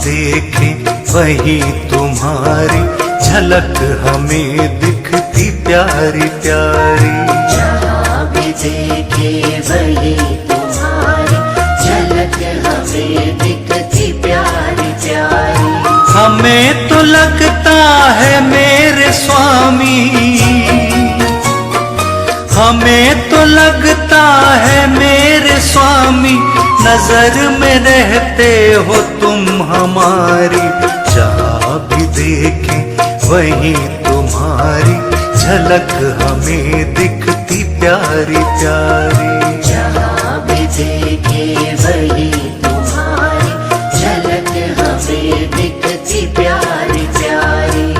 देखे वही तुम्हारी झलक हमें दिखती प्यारी प्यारी। जहाँ भी देखे वही तुम्हारी झलक हमें दिखती प्यारी प्यारी। हमें तो लगता है मेरे स्वामी, हमें तो लगता है मेरे स्वामी, नजर में रहते हो तुम हमारी। जहाँ भी देखे वही तुम्हारी झलक हमें दिखती प्यारी प्यारी। जहाँ भी देखे वही तुम्हारी झलक हमें दिखती प्यारी प्यारी।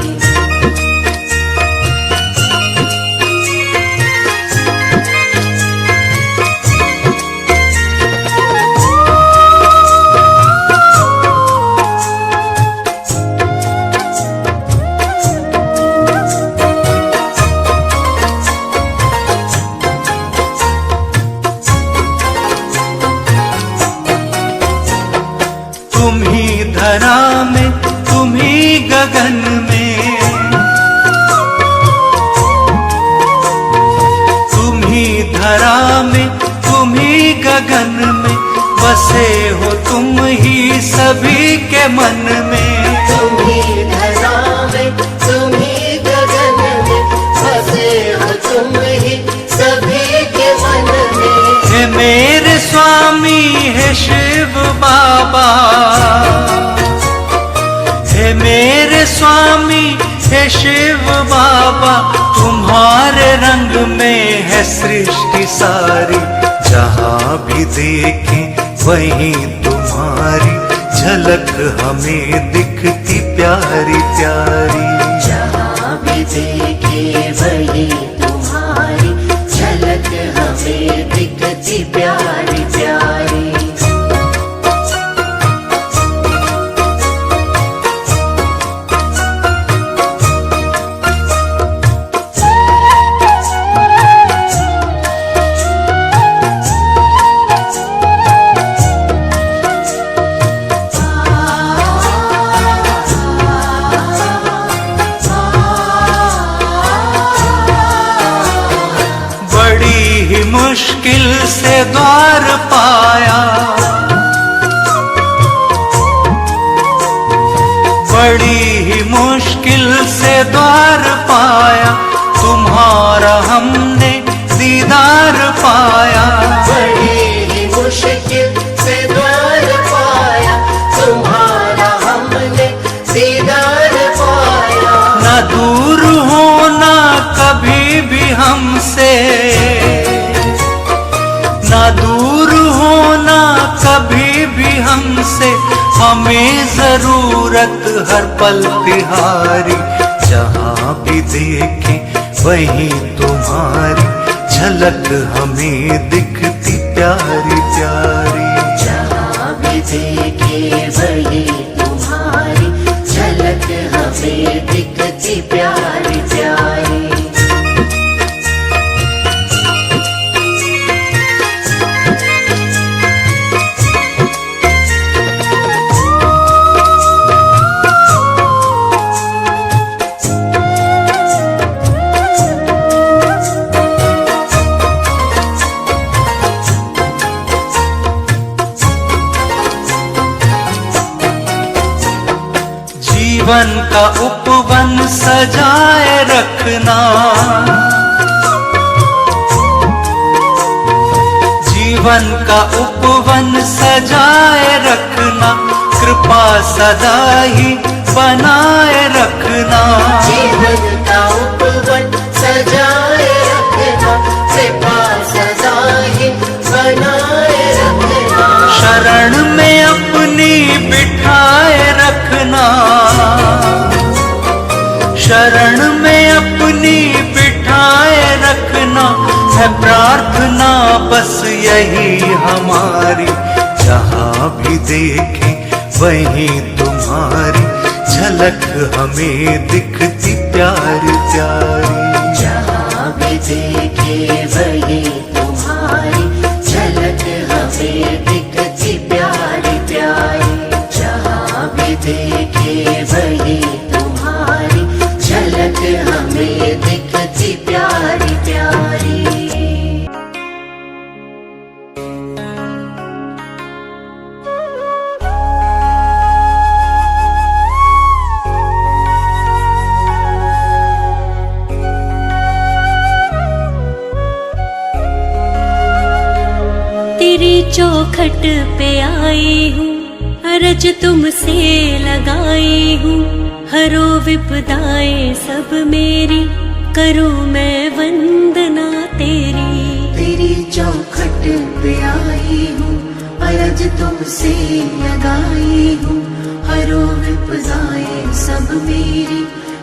तुम ही धरा में, तुम ही गगन में, तुम ही धरा में, तुम ही गगन में, बसे हो तुम ही सभी के मन में। तुम ही धरा में, तुम ही गगन में, बसे हो तुम ही सभी के मन में। हे मेरे स्वामी है शिव बाबा, हे मेरे स्वामी है शिव बाबा, तुम्हारे रंग में है सृष्टि सारी। जहाँ भी देखे वही तुम्हारी झलक हमें दिखती प्यारी प्यारी। जहाँ भी देखे वही तुम्हारी झलक हमें दिखती प्यारी प्यारी। मुश्किल से द्वार पाया, बड़ी ही मुश्किल से द्वार पाया, तुम्हारा हमने दीदार पाया। बड़ी ही मुश्किल से द्वार पाया, तुम्हारा हमने दीदार पाया। न दूर होना कभी भी हमसे, ना दूर होना कभी भी हमसे, हमें जरूरत हर पल तिहारी। जहाँ भी देखे वही तुम्हारी झलक हमें दिखती प्यारी प्यारी। जहाँ भी देखे वही तुम्हारी झलक हमें दिखती प्यारी प्यारी। जीवन का उपवन सजाए रखना, जीवन का उपवन सजाए रखना, कृपा सदा ही बनाए रखना। जीवन का उपवन सजाए रखना, कृपा सदा ही बनाए रखना। शरण में अपनी बिठाए रखना, शरण में अपनी बिठाए रखना, है प्रार्थना बस यही हमारी। जहाँ भी देखे वही तुम्हारी झलक हमें दिखती प्यारी प्यारी। जहाँ भी देखे वही तुम्हारी झलक हमें दिखती प्यारी प्यारी। जहाँ भी तेरी चौखट पे आई हूँ, अरज तुमसे लगाई हूँ। हरो विपदाएं सब मेरी, करूँ मैं वंदना तेरी। तेरी चौखट पे आई हूँ, अरज तुमसे लगाई हूँ। हरो विपदाएं सब मेरी,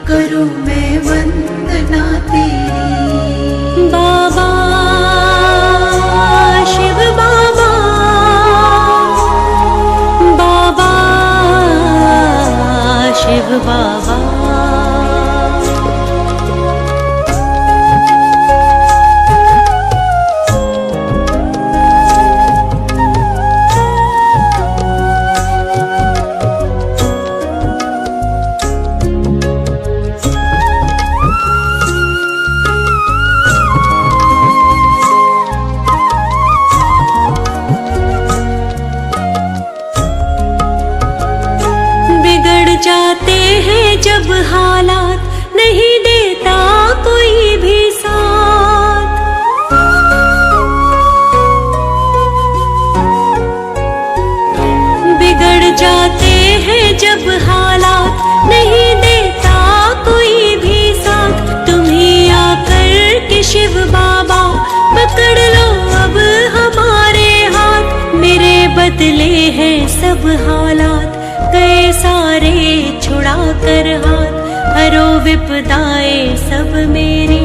करूँ मैं वंदना तेरी। बाबा शिव बाबा, बाबा शिव बाबा। जाते हैं जब हालात, नहीं देता कोई भी साथ। बिगड़ जाते हैं जब हालात, नहीं देता कोई भी साथ। तुम ही आकर के शिव बाबा, पकड़ लो अब हमारे हाथ। मेरे बदले हैं सब हालात, गए सारे छुड़ा कर हाथ। हरो विपदाएं सब मेरी,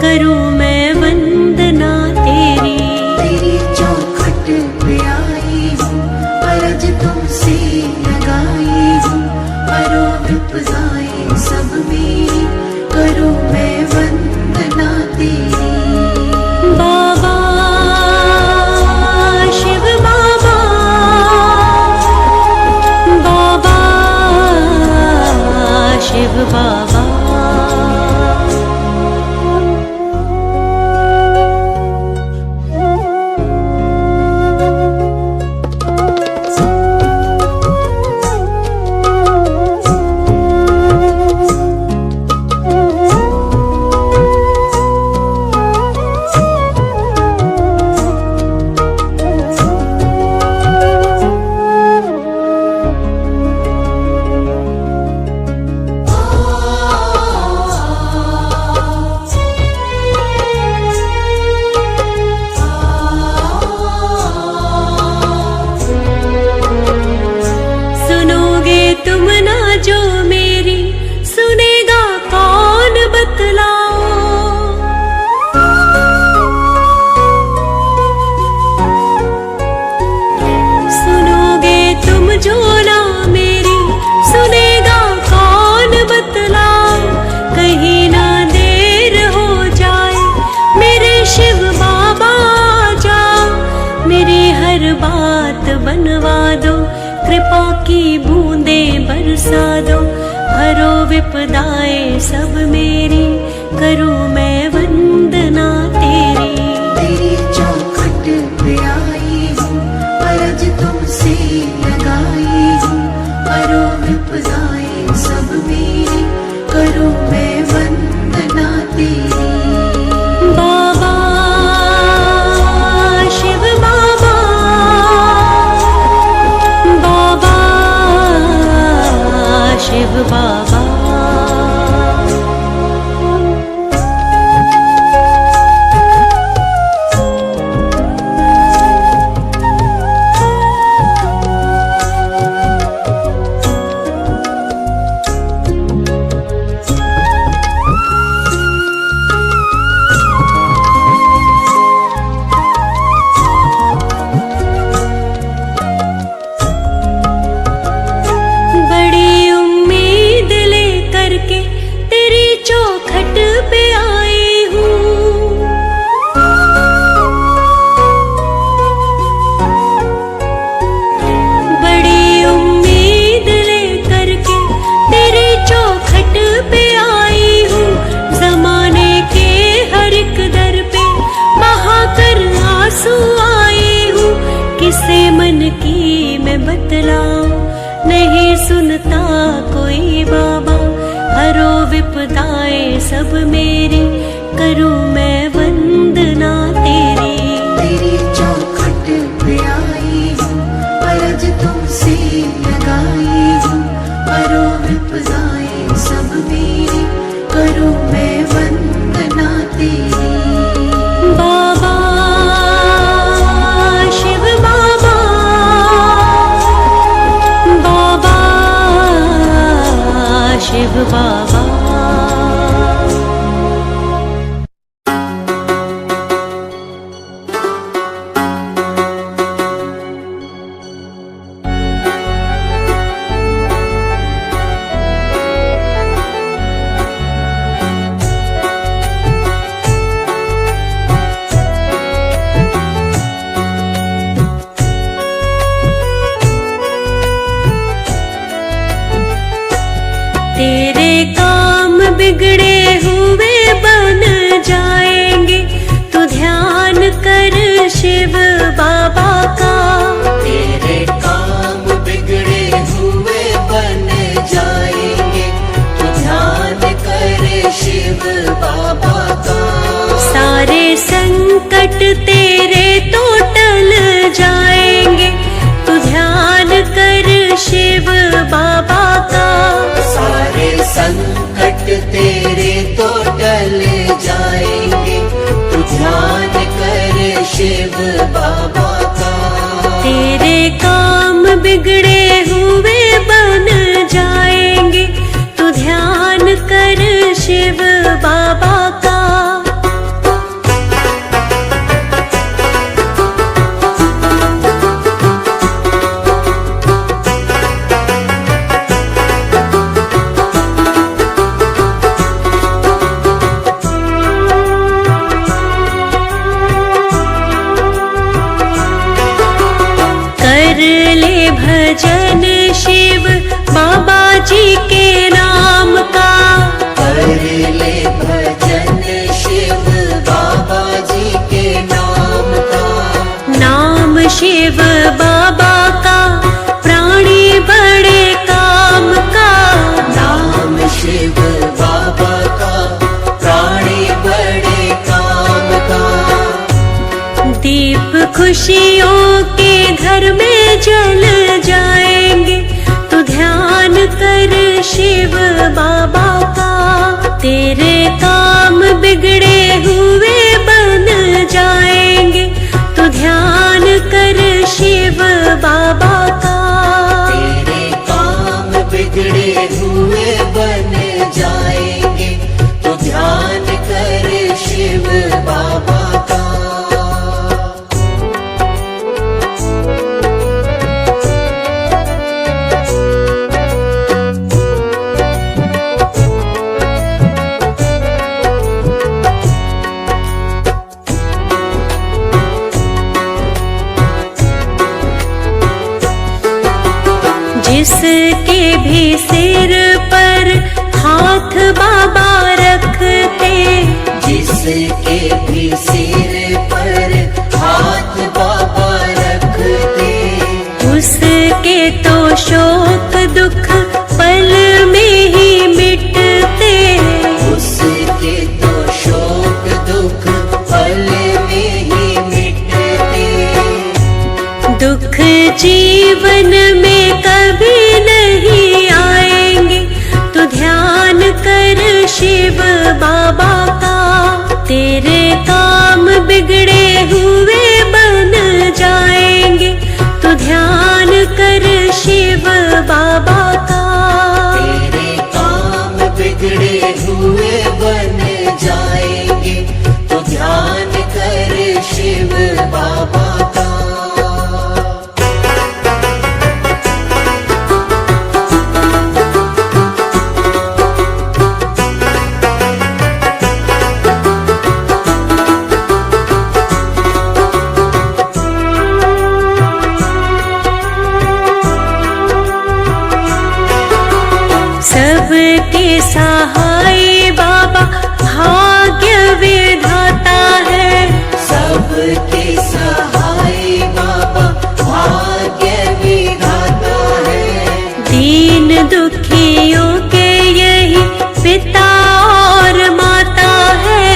करूँ मैं वंदना तेरी। तेरी चौखट पे आई हूँ, अरज तुमसे लगाई हूँ। हरो विपदाएं सब मेरी, करूँ मैं वंदना तेरी। बाबा शिव बाबा, बाबा शिव बाबा। तुम ना जो मेरी, सुनेगा कौन बतलाओ। सुनोगे तुम जो ना मेरी, सुनेगा कौन बतलाओ। कहीं ना देर हो जाए, मेरे शिव बाबा जाओ। मेरी हर बात बनवा दो, कृपा की बूंदें बरसा दो। हरो विपदाएं सब मेरी, करूँ मैं वंदना तेरी। तेरी चौखट पे आई हूँ, अरज तुमसे लगाई हूँ। हरो विपदाएं सब मेरी, करूँ मैं वंदना तेरी। बाबा शिव बाबा, बाबा शिव बाबा। नहीं सुनता कोई बाबा, हरो विपदाएं सब मेरी, करूं मैं वंदना तेरी। तेरी चौखट पे बिगड़े हुए बन जाएंगे, तू ध्यान कर शिव बाबा का। तेरे काम बिगड़े हुए बन जाएंगे, तू ध्यान करे शिव बाबा का। सारे संकट तेरे तो टल जाएंगे, तू ध्यान कर शिव बाबा का। सारे संकट तेरे तो टल जाएंगे, तू ध्यान करे शिव बाबा का। तेरे काम बिगड़े हुए बन जाएंगे, तू ध्यान कर शिव बाबा का। भजन शिव बाबा जी के नाम का। कर ले भजन शिव बाबा जी के नाम का। नाम शिव बाबा का प्राणी बड़े काम का। नाम शिव बाबा का प्राणी बड़े काम का। दीप खुशियों के घर में जल जाएंगे, तू ध्यान कर शिव बाबा का। तेरे काम बिगड़े हुए बन जाएंगे, तू ध्यान कर शिव बाबा का। तेरे काम बिगड़े हुए बन जाएंगे, तू ध्यान कर शिव बाबा का। जिसके भी सिर पर हाथ बाबा रखते, जिसके भी सिर पर हाथ बाबा रखते, उसके तो शोक दुख पल में ही मिटते। उसके तो शोक दुख पल में ही मिटते। दुख जीवन में कभी नहीं आएंगे, तू ध्यान कर शिव बाबा का। तेरे काम बिगड़े हुए बन जाएंगे, तू ध्यान कर शिव बाबा का। तेरे काम बिगड़े हुए बन जाएंगे, तू ध्यान कर शिव बाबा का। सबके सहाय बाबा भाग्य विधाता है। सबके सहाय बाबा भाग्य विधाता है। दीन दुखियों के यही पिता और माता है।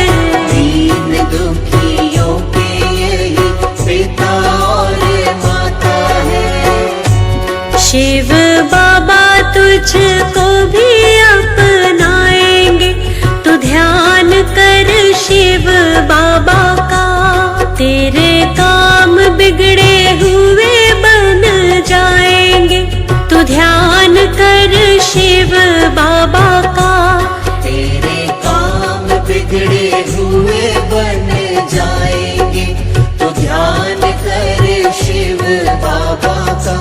दीन दुखियों के यही पिता और माता है। शिव बाबा तुझको भी अपनाएंगे, तू ध्यान कर शिव बाबा का। तेरे काम बिगड़े हुए बन जाएंगे, तू ध्यान कर शिव बाबा का। तेरे काम बिगड़े हुए बन जाएंगे, तू ध्यान कर शिव बाबा का।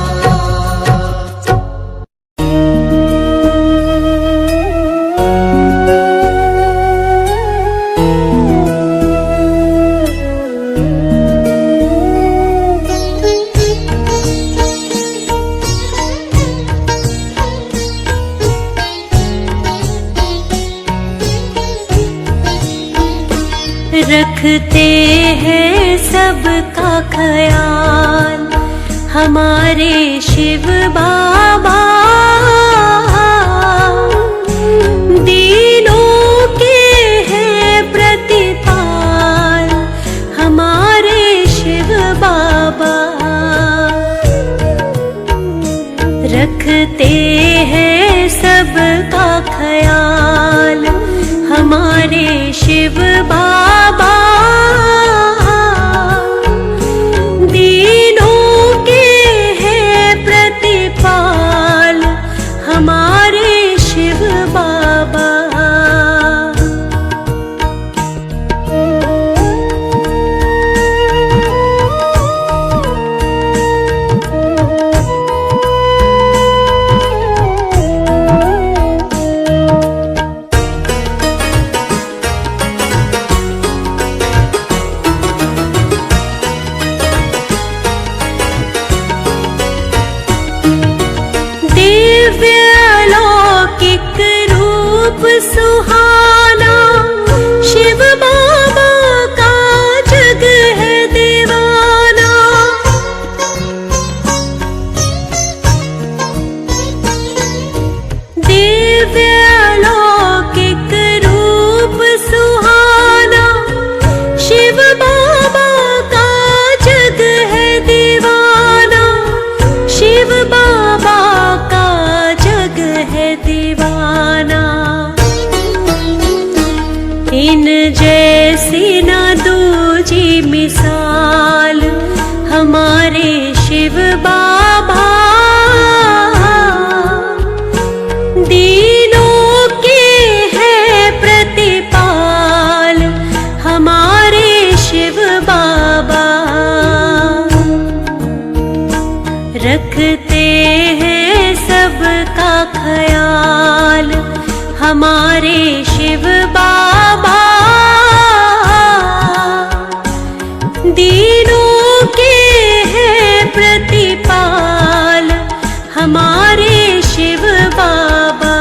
रखते हैं सबका ख्याल हमारे शिव बाबा। दीनों के हैं प्रतिपाल हमारे शिव बाबा। रखते हैं सबका ख्याल हमारे शिव बाबा। दीनों के हैं प्रतिपाल हमारे शिव बाबा। दिव्यालौकिक रूप सुहाना शिव बाबा का जग है दीवाना। दिव्यालौकिक रूप सुहाना शिव बाबा का जग है दीवाना। शिव बाबा का जग है दीवाना। इन जैसी न दूजी मिसाल हमारे शिव बाबा। दीनों के हैं प्रतिपाल हमारे शिव बाबा। रखते हैं सबका ख्याल हमारे शिव बाबा। दीनों के हैं प्रतिपाल हमारे शिव बाबा।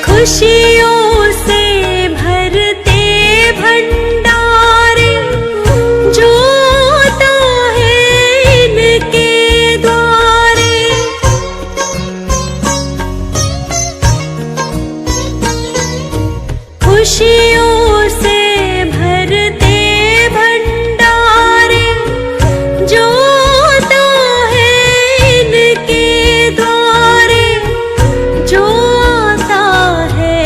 खुशियों से भरते भंडारे जो आता है इनके द्वारे। खुशियों से भरते भंडारे जो आता है इनके द्वारे। जो आता है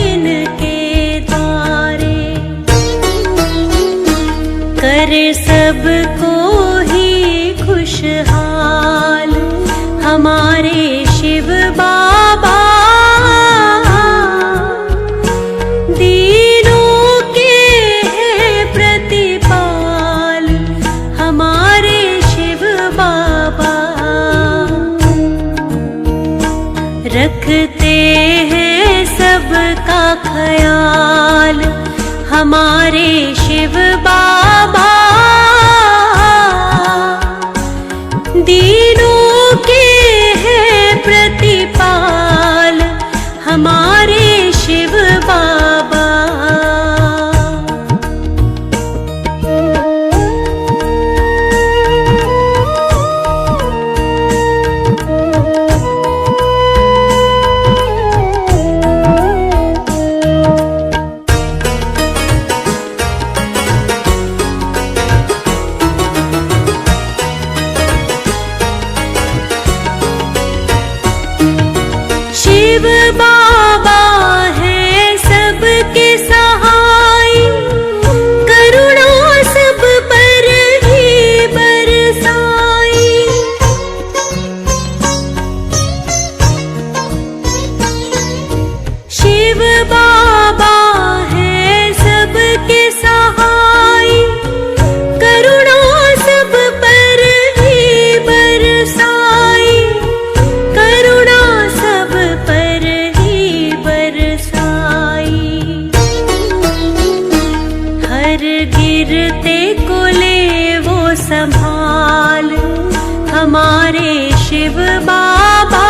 इनके द्वारे। कर सबको ही खुशहाल हमारे शिव बाबा। दीनों के हैं प्रतिपाल हमारे शिव बाबा। रखते हैं सबका ख्याल हमारे शिव बाबा। दीनों के हैं प्रतिपाल हमारे शिव बाबा। हमारे शिव बाबा।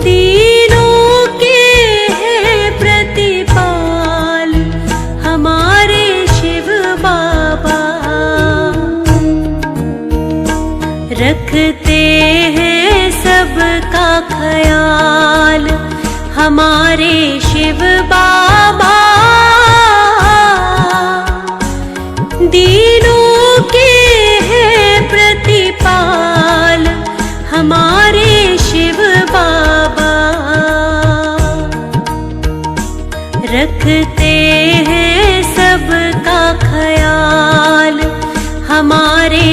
दीनों के हैं प्रतिपाल हमारे शिव बाबा। रखते हैं सबका ख्याल हमारे शिव बाबा। दीनों के हैं प्रतिपाल हमारे शिव बाबा। रखते हैं सबका ख्याल हमारे